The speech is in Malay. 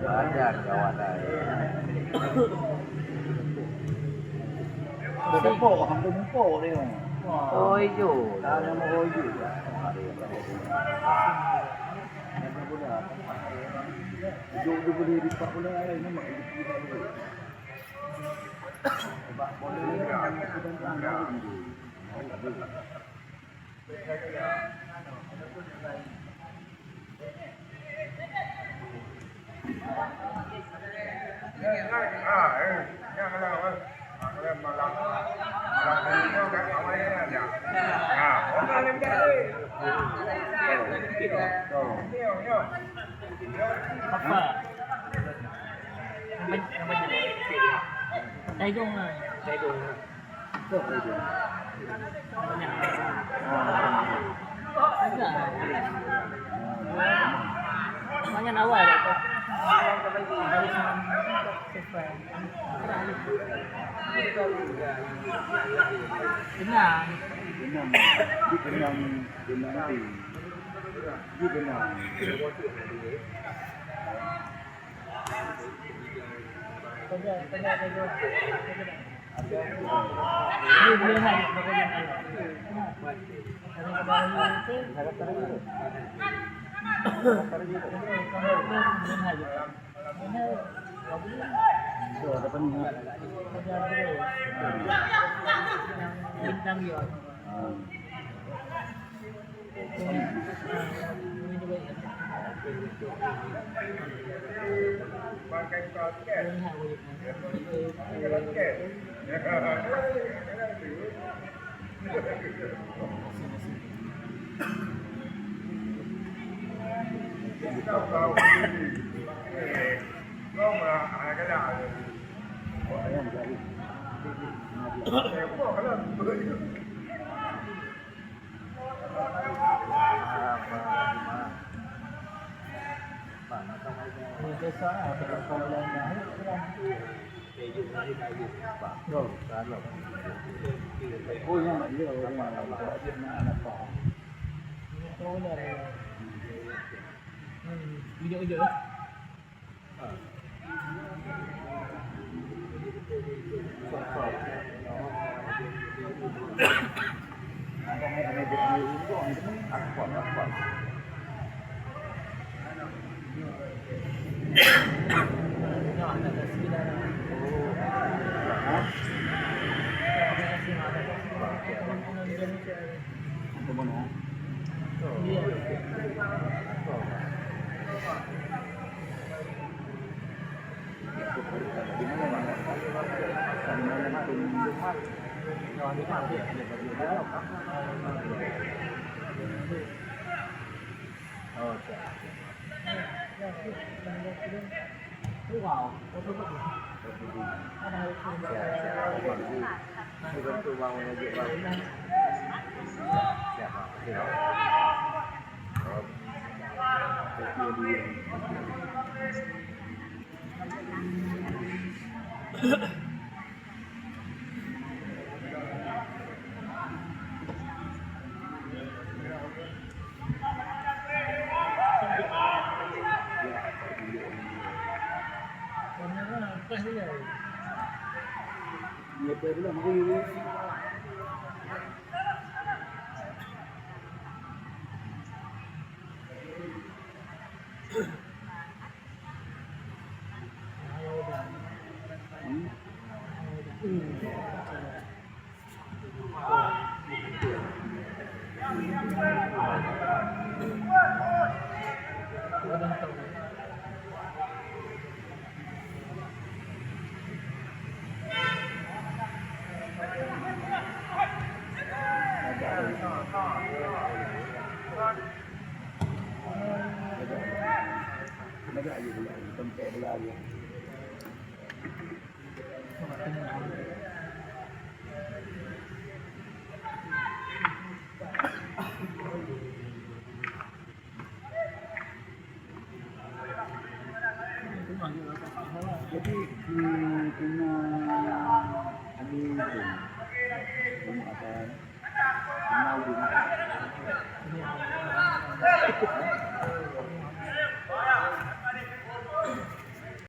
Banyak kawan Tempok, hampir tempok dia. Oh itu. Ada mau itu. Duduk berdiri di bola ini mak itu. Sebab bola ni kan sudah tangan. Apa? Apa jadi? Tay Dung à? Tay Dung à? Banyak awal tu. Tenang. Oh yang dia orang dia anak apa? Video. Dia perlu ambil. Jadi punya ada apa? Kenal